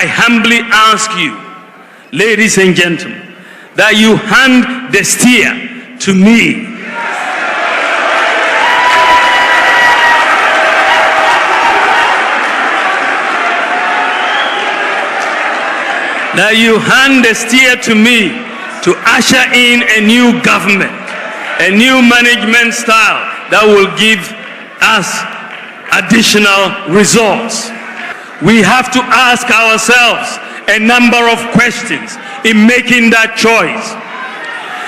I humbly ask you, ladies and gentlemen, that you hand the steer to me. That you hand the steer to me to usher in a new government, a new management style that will give us additional results. We have to ask ourselves a number of questions in making that choice.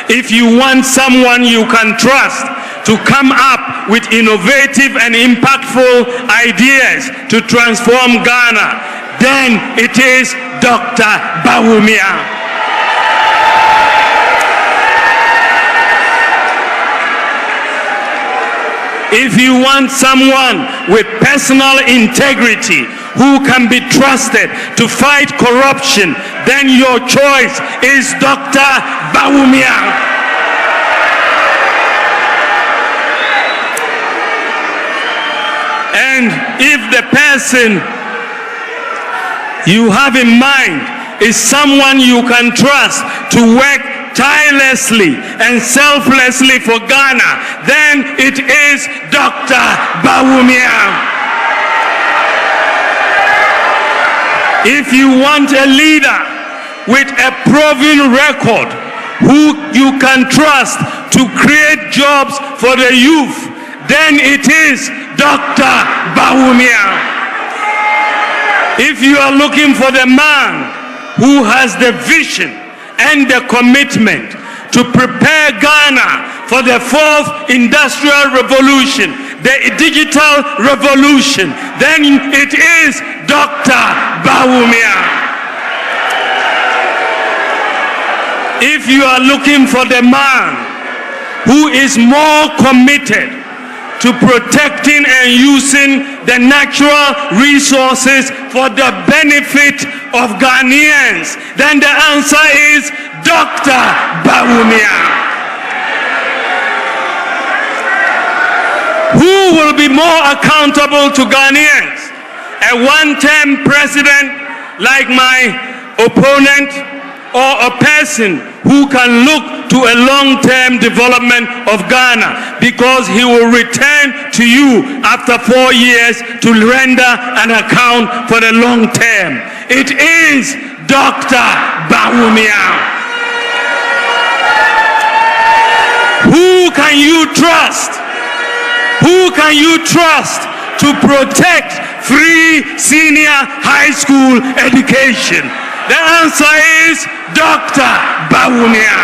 If you want someone you can trust to come up with innovative and impactful ideas to transform Ghana, then it is Dr. Bawumia. If you want someone with personal integrity who can be trusted to fight corruption, then your choice is Dr. Bawumia. And if the person you have in mind is someone you can trust to work tirelessly and selflessly for Ghana, then it is Dr. Bawumia. If you want a leader with a proven record who you can trust to create jobs for the youth, then it is Dr. Bawumia. If you are looking for the man who has the vision and the commitment to prepare Ghana for the fourth industrial revolution, the digital revolution, then it is Dr. Bawumia. If you are looking for the man who is more committed to protecting and using the natural resources for the benefit of Ghanaians, then the answer is Dr. Bawumia. Who will be more accountable to Ghanaians? A one-term president like my opponent, or a person who can look to a long-term development of Ghana, because he will return to you after 4 years to render an account for the long term? It is Dr. Bawumia. Who can you trust? Who can you trust to protect free senior high school education? The answer is Dr. Bawumia.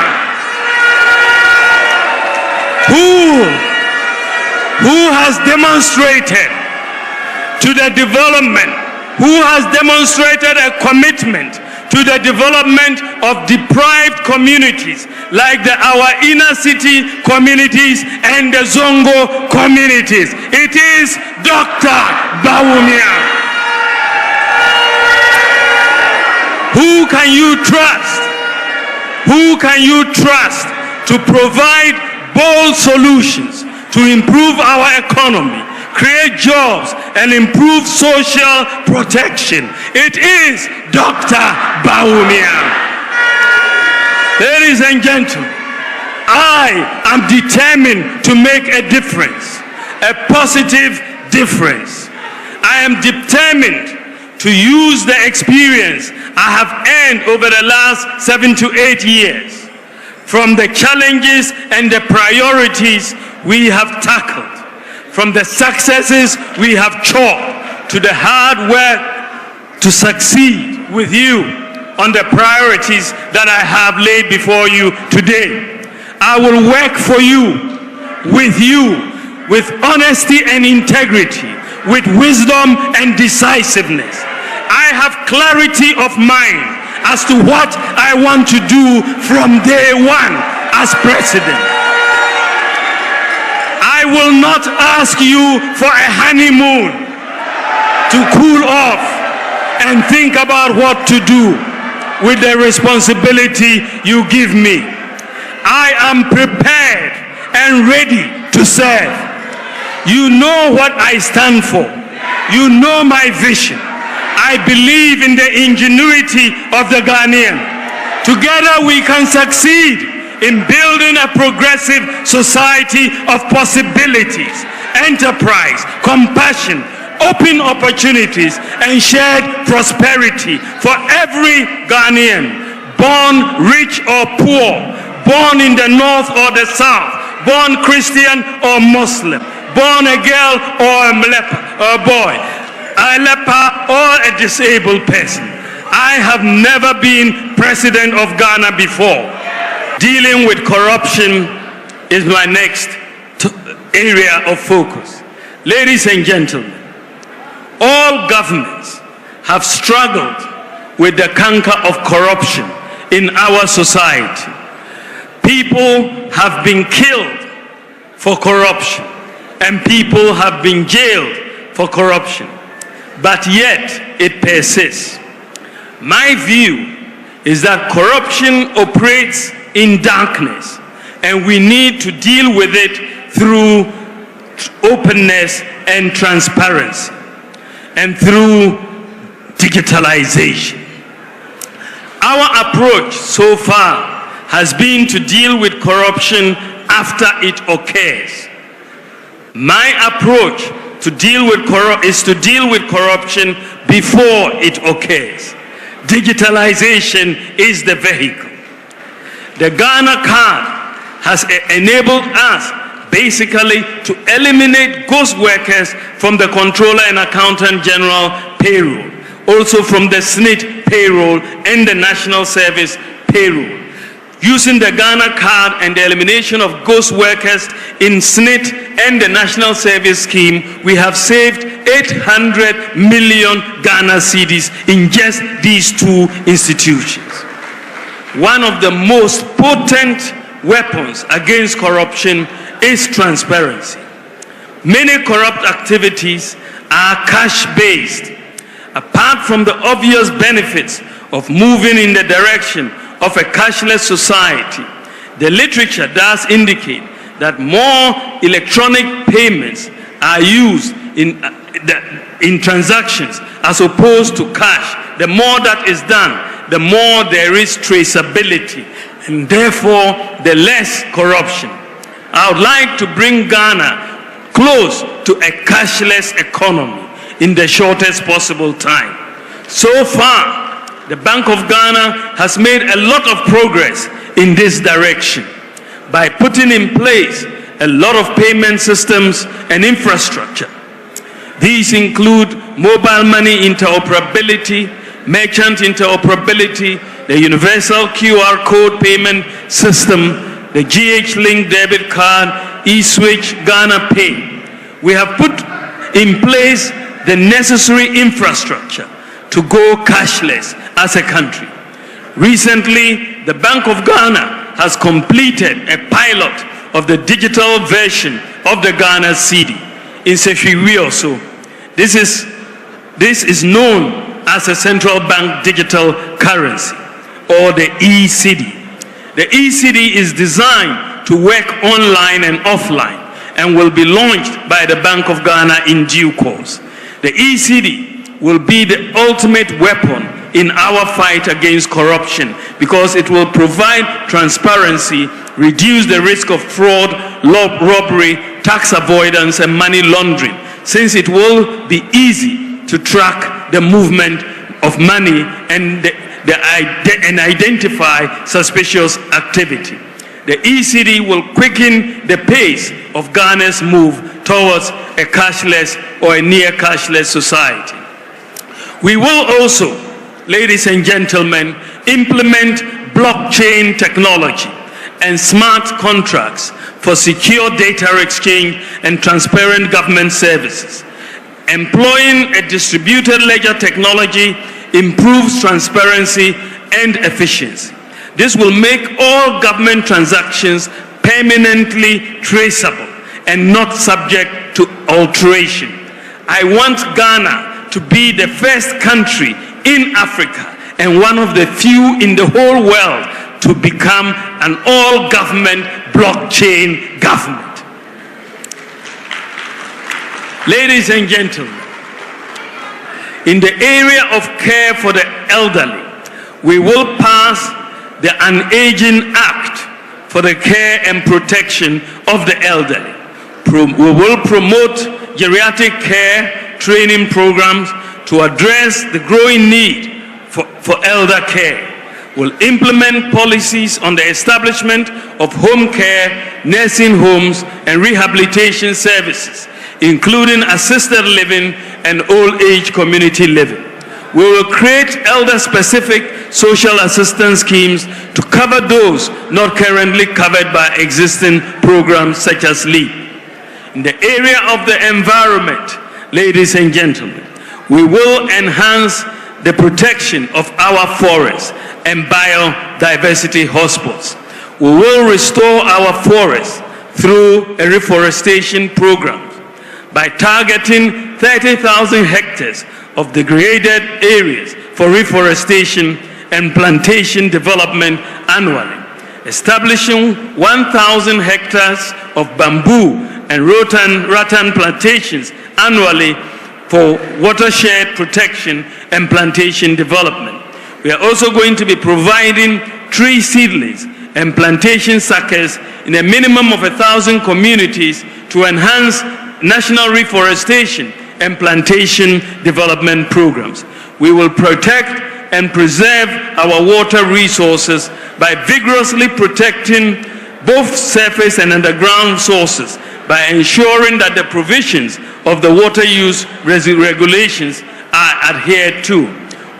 Who has demonstrated to the development, who has demonstrated a commitment to the development of deprived communities like our inner city communities and the Zongo communities? It is Dr. Bawumia. Who can you trust? Who can you trust to provide bold solutions to improve our economy, create jobs, and improve social protection? It is Dr. Bawumia. Ladies and gentlemen, I am determined to make a difference, a positive difference. I am determined to use the experience I have earned over the last 7 to 8 years from the challenges and the priorities we have tackled, from the successes we have chalked, to the hard work to succeed with you on the priorities that I have laid before you today. I will work for you, with honesty and integrity, with wisdom and decisiveness. I have clarity of mind as to what I want to do from day one as president. I will not ask you for a honeymoon to cool off and think about what to do with the responsibility you give me. I am prepared and ready to serve. You know what I stand for. You know my vision. I believe in the ingenuity of the Ghanaian. Together we can succeed in building a progressive society of possibilities, enterprise, compassion, open opportunities, and shared prosperity for every Ghanaian, born rich or poor, born in the north or the south, born Christian or Muslim, born a girl or a boy, a leper or a disabled person. I have never been president of Ghana before. Dealing with corruption is my next area of focus. Ladies and gentlemen, all governments have struggled with the canker of corruption in our society. People have been killed for corruption, and people have been jailed for corruption, but yet it persists. My view is that corruption operates in darkness, and we need to deal with it through openness and transparency, and through digitalization. Our approach so far has been to deal with corruption after it occurs. My approach to deal with is to deal with corruption before it occurs. Digitalization is the vehicle. The Ghana card has enabled us basically to eliminate ghost workers from the Controller and Accountant General payroll, also from the SNIT payroll and the National Service payroll. Using the Ghana card and the elimination of ghost workers in SNIT and the National Service Scheme, we have saved 800 million Ghana cedis in just these two institutions. One of the most potent weapons against corruption is transparency. Many corrupt activities are cash-based. Apart from the obvious benefits of moving in the direction of a cashless society, the literature does indicate that more electronic payments are used in transactions as opposed to cash. The more that is done, the more there is traceability, and therefore the less corruption. I would like to bring Ghana close to a cashless economy in the shortest possible time. So far, the Bank of Ghana has made a lot of progress in this direction by putting in place a lot of payment systems and infrastructure. These include mobile money interoperability, merchant interoperability, the universal QR code payment system, the GH-Link debit card, eSwitch, Ghana Pay. We have put in place the necessary infrastructure to go cashless as a country. Recently, the Bank of Ghana has completed a pilot of the digital version of the Ghana cedi in Sefwiwi also. This is known as a central bank digital currency, or the e-cedi. The e-cedi is designed to work online and offline and will be launched by the Bank of Ghana in due course. The e-cedi will be the ultimate weapon in our fight against corruption because it will provide transparency, reduce the risk of fraud, robbery, tax avoidance, and money laundering, since it will be easy to track the movement of money and identify suspicious activity. The e-cedi will quicken the pace of Ghana's move towards a cashless or a near cashless society. We will also, ladies and gentlemen, implement blockchain technology and smart contracts for secure data exchange and transparent government services. Employing a distributed ledger technology improves transparency and efficiency. This will make all government transactions permanently traceable and not subject to alteration. I want Ghana to be the first country in Africa and one of the few in the whole world to become an all-government blockchain government. Ladies and gentlemen, In the area of care for the elderly, we will pass the An-Aging Act for the care and protection of the elderly. We will promote geriatric care training programs to address the growing need for elder care. We'll implement policies on the establishment of home care, nursing homes, and rehabilitation services, including assisted living and old age community living. We will create elder-specific social assistance schemes to cover those not currently covered by existing programs such as LEAP. In the area of the environment, ladies and gentlemen, we will enhance the protection of our forests and biodiversity hotspots. We will restore our forests through a reforestation program by targeting 30,000 hectares of degraded areas for reforestation and plantation development annually, establishing 1,000 hectares of bamboo and rattan plantations annually for watershed protection and plantation development. We are also going to be providing tree seedlings and plantation suckers in a minimum of 1,000 communities to enhance national reforestation and plantation development programs. We will protect and preserve our water resources by vigorously protecting both surface and underground sources, by ensuring that the provisions of the water use regulations are adhered to.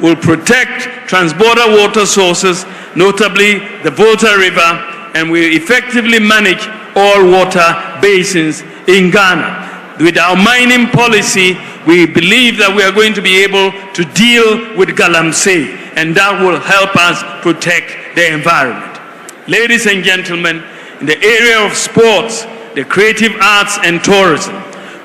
We'll protect transborder water sources, notably the Volta River, and we effectively manage all water basins in Ghana. With our mining policy, we believe that we are going to be able to deal with galamsey, and that will help us protect the environment. Ladies and gentlemen, in the area of sports, the creative arts and tourism,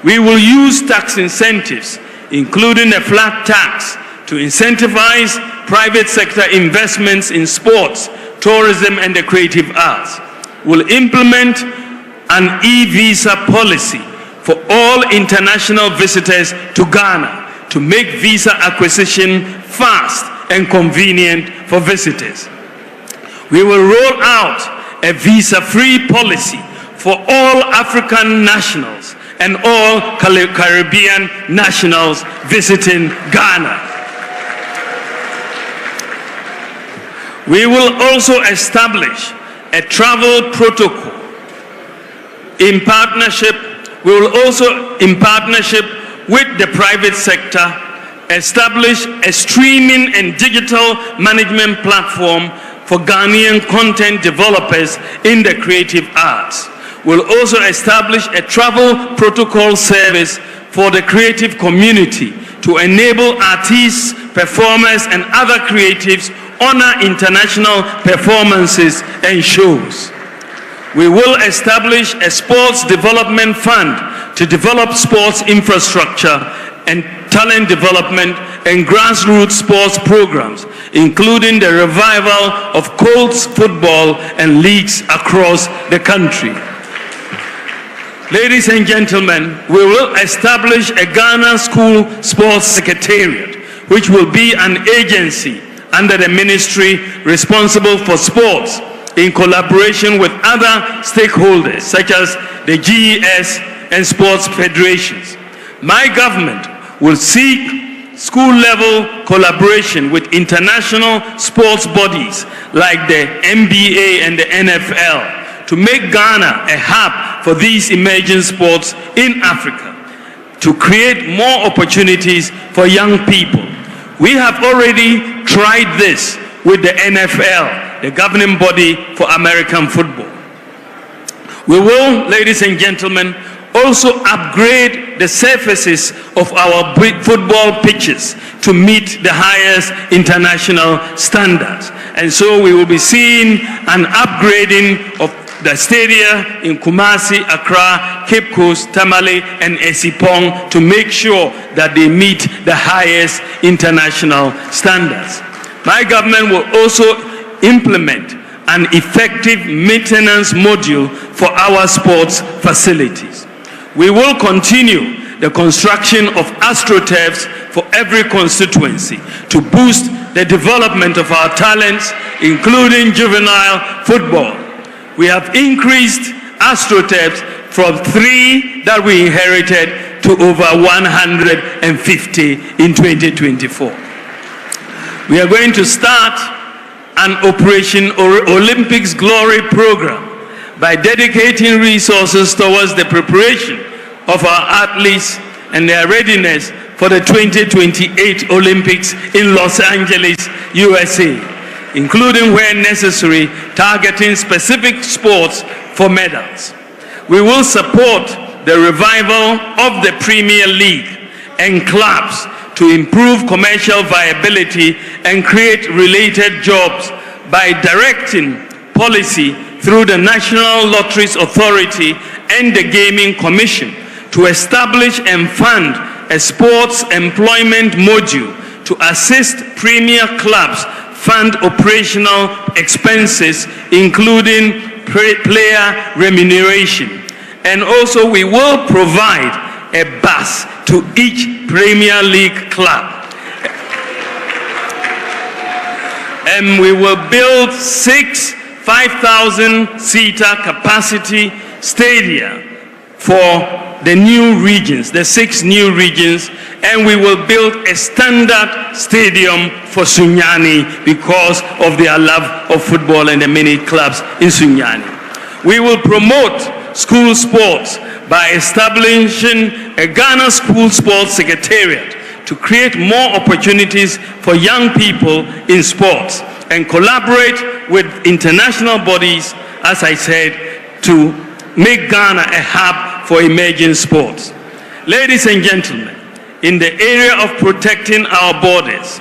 we will use tax incentives, including a flat tax, to incentivize private sector investments in sports, tourism, and the creative arts. We'll implement an e-visa policy for all international visitors to Ghana to make visa acquisition fast and convenient for visitors. We will roll out a visa-free policy for all African nationals and all Caribbean nationals visiting Ghana. We will also establish a travel protocol in partnership. We will also, in partnership with the private sector, establish a streaming and digital management platform for Ghanaian content developers in the creative arts. We'll also establish a travel protocol service for the creative community to enable artists, performers, and other creatives honor international performances and shows. We will establish a sports development fund to develop sports infrastructure and talent development and grassroots sports programs, including the revival of Colts football and leagues across the country. Ladies and gentlemen, we will establish a Ghana School Sports Secretariat, which will be an agency under the ministry responsible for sports, in collaboration with other stakeholders such as the GES and sports federations. My government will seek school-level collaboration with international sports bodies like the NBA and the NFL to make Ghana a hub for these emerging sports in Africa, to create more opportunities for young people. We have already tried this with the NFL, the governing body for American football. We will, ladies and gentlemen, also upgrade the surfaces of our football pitches to meet the highest international standards. And so we will be seeing an upgrading of the stadia in Kumasi, Accra, Cape Coast, Tamale, and Esipong to make sure that they meet the highest international standards. My government will also implement an effective maintenance module for our sports facilities. We will continue the construction of astroturfs for every constituency to boost the development of our talents, including juvenile football. We have increased AstroTurfs from 3 that we inherited to over 150 in 2024. We are going to start an Operation Olympics Glory program by dedicating resources towards the preparation of our athletes and their readiness for the 2028 Olympics in Los Angeles, USA, including where necessary, targeting specific sports for medals. We will support the revival of the Premier League and clubs to improve commercial viability and create related jobs by directing policy through the National Lotteries Authority and the Gaming Commission to establish and fund a sports employment module to assist premier clubs fund operational expenses, including player remuneration. And also we will provide a bus to each Premier League club. And we will build 6 5,000-seater capacity stadia for the new regions, the 6 new regions, and we will build a standard stadium for Sunyani because of their love of football and the many clubs in Sunyani. We will promote school sports by establishing a Ghana School Sports Secretariat to create more opportunities for young people in sports and collaborate with international bodies, as I said, to make Ghana a hub for emerging sports. Ladies and gentlemen, in the area of protecting our borders,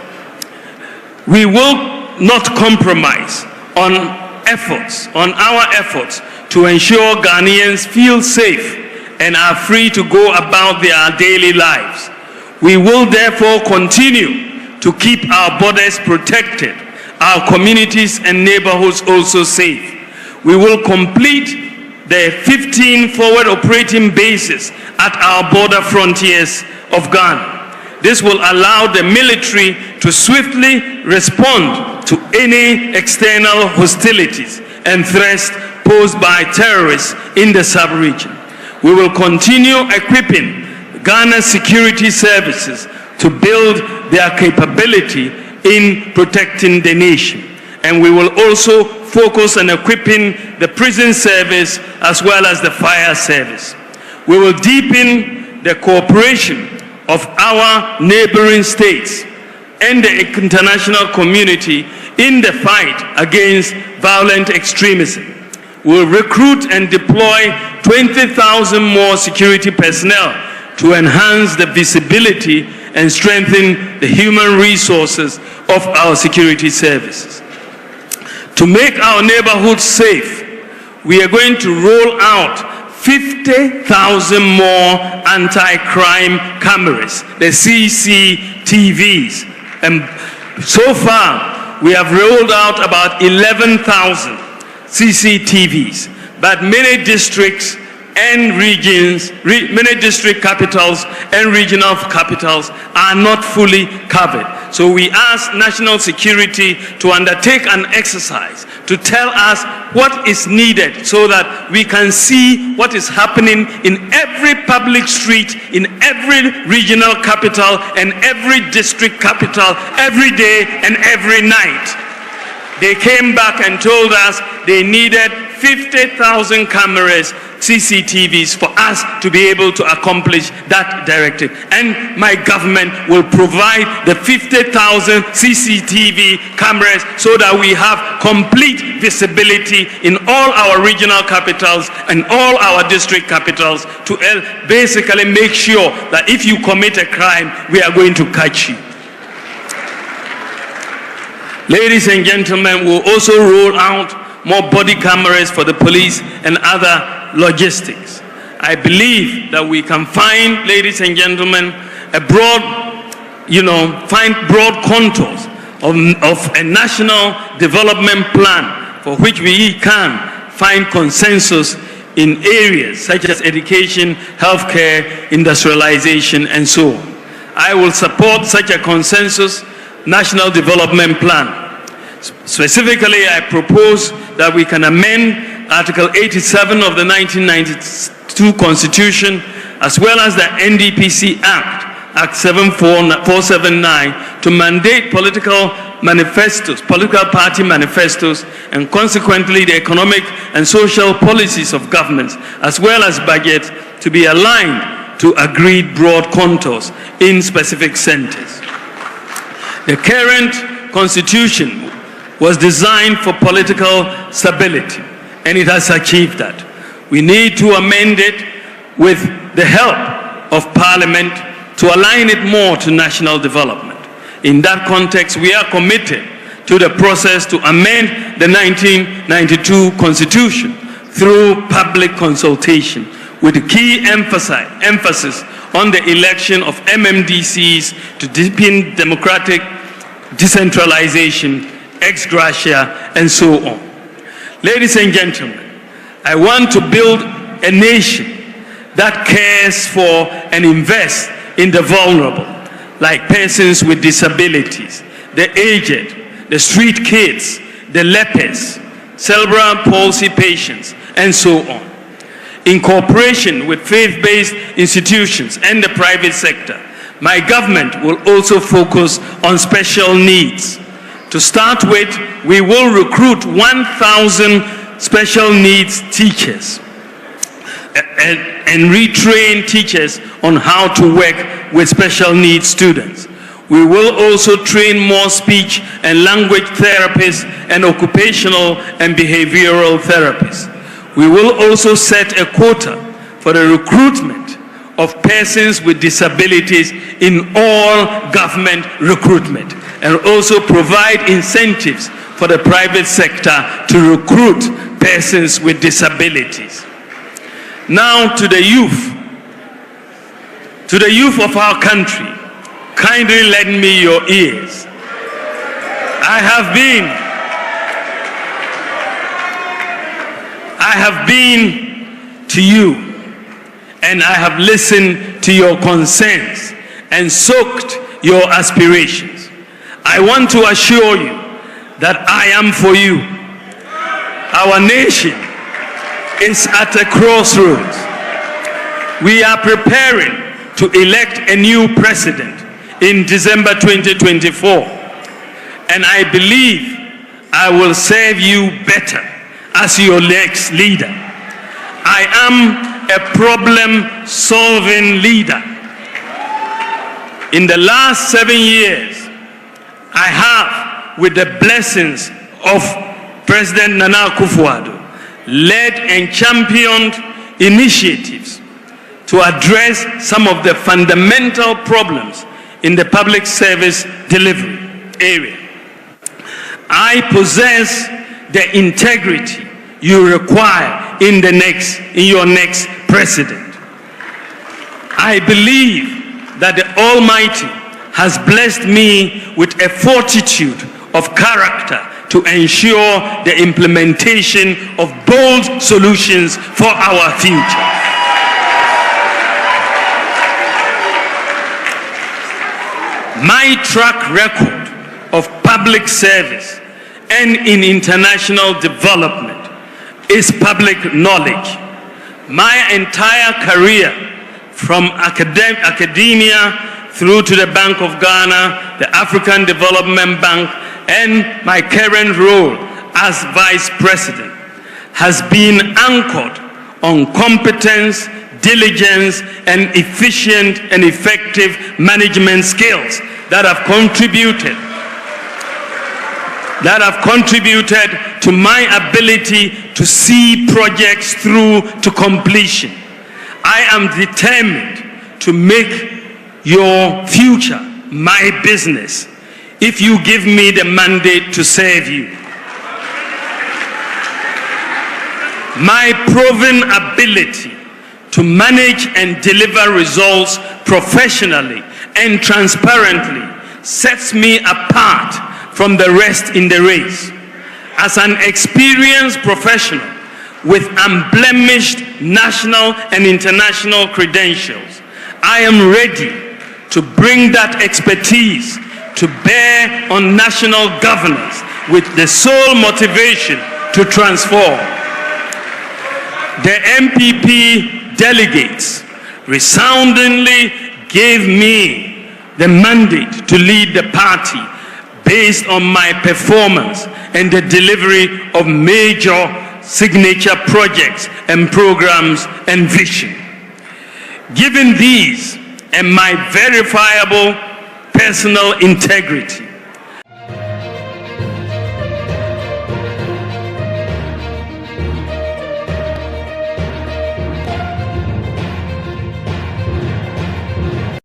we will not compromise on our efforts to ensure Ghanaians feel safe and are free to go about their daily lives. We will therefore continue to keep our borders protected, our communities and neighborhoods also safe. We will complete the 15 forward operating bases at our border frontiers of Ghana. This will allow the military to swiftly respond to any external hostilities and threats posed by terrorists in the sub-region. We will continue equipping Ghana's security services to build their capability in protecting the nation. And we will also focus on equipping the prison service as well as the fire service. We will deepen the cooperation of our neighboring states and the international community in the fight against violent extremism. We will recruit and deploy 20,000 more security personnel to enhance the visibility and strengthen the human resources of our security services. To make our neighborhoods safe, we are going to roll out 50,000 more anti-crime cameras, the CCTVs. And so far, we have rolled out about 11,000 CCTVs, but many districts and regions, many district capitals and regional capitals are not fully covered. So we ask national security to undertake an exercise to tell us what is needed so that we can see what is happening in every public street, in every regional capital and every district capital every day and every night. They came back and told us they needed 50,000 cameras, CCTVs, for us to be able to accomplish that directive. And my government will provide the 50,000 CCTV cameras so that we have complete visibility in all our regional capitals and all our district capitals to basically make sure that if you commit a crime, we are going to catch you. Ladies and gentlemen, we'll also roll out more body cameras for the police and other logistics. I believe that we can find, ladies and gentlemen, a broad, find broad contours of a national development plan for which we can find consensus in areas such as education, healthcare, industrialization, and so on. I will support such a consensus national development plan. Specifically, I propose that we can amend Article 87 of the 1992 Constitution, as well as the NDPC Act, Act 479, to mandate political manifestos, political party manifestos, and consequently the economic and social policies of governments, as well as budget, to be aligned to agreed broad contours in specific centers. The current constitution was designed for political stability, and it has achieved that. We need to amend it with the help of Parliament to align it more to national development. In that context, we are committed to the process to amend the 1992 Constitution through public consultation, with key emphasis on the election of MMDCs to deepen democratic decentralization, ex gratia, and so on. Ladies and gentlemen, I want to build a nation that cares for and invests in the vulnerable, like persons with disabilities, the aged, the street kids, the lepers, cerebral palsy patients, and so on. In cooperation with faith-based institutions and the private sector, my government will also focus on special needs. To start with, we will recruit 1,000 special needs teachers and retrain teachers on how to work with special needs students. We will also train more speech and language therapists and occupational and behavioral therapists. We will also set a quota for the recruitment of persons with disabilities in all government recruitment, and also provide incentives for the private sector to recruit persons with disabilities. Now to the youth of our country, kindly lend me your ears. I have been to you, and I have listened to your concerns and soaked your aspirations. I want to assure you that I am for you. Our nation is at a crossroads. We are preparing to elect a new president in December 2024, and I believe I will serve you better as your next leader. I am a problem-solving leader. In the last 7 years, I have, with the blessings of President Nana Akufo-Addo, led and championed initiatives to address some of the fundamental problems in the public service delivery area. I possess the integrity you require in your next president. I believe that the Almighty has blessed me with a fortitude of character to ensure the implementation of bold solutions for our future. My track record of public service and in international development is public knowledge. My entire career, from academia through to the Bank of Ghana, the African Development Bank, and my current role as Vice President, has been anchored on competence, diligence, and efficient and effective management skills that have contributed to my ability to see projects through to completion. I am determined to make your future my business if you give me the mandate to serve you. My proven ability to manage and deliver results professionally and transparently sets me apart from the rest in the race. As an experienced professional with unblemished national and international credentials, I am ready to bring that expertise to bear on national governance with the sole motivation to transform. The MPP delegates resoundingly gave me the mandate to lead the party based on my performance and the delivery of major signature projects and programs and vision. Given these and my verifiable personal integrity,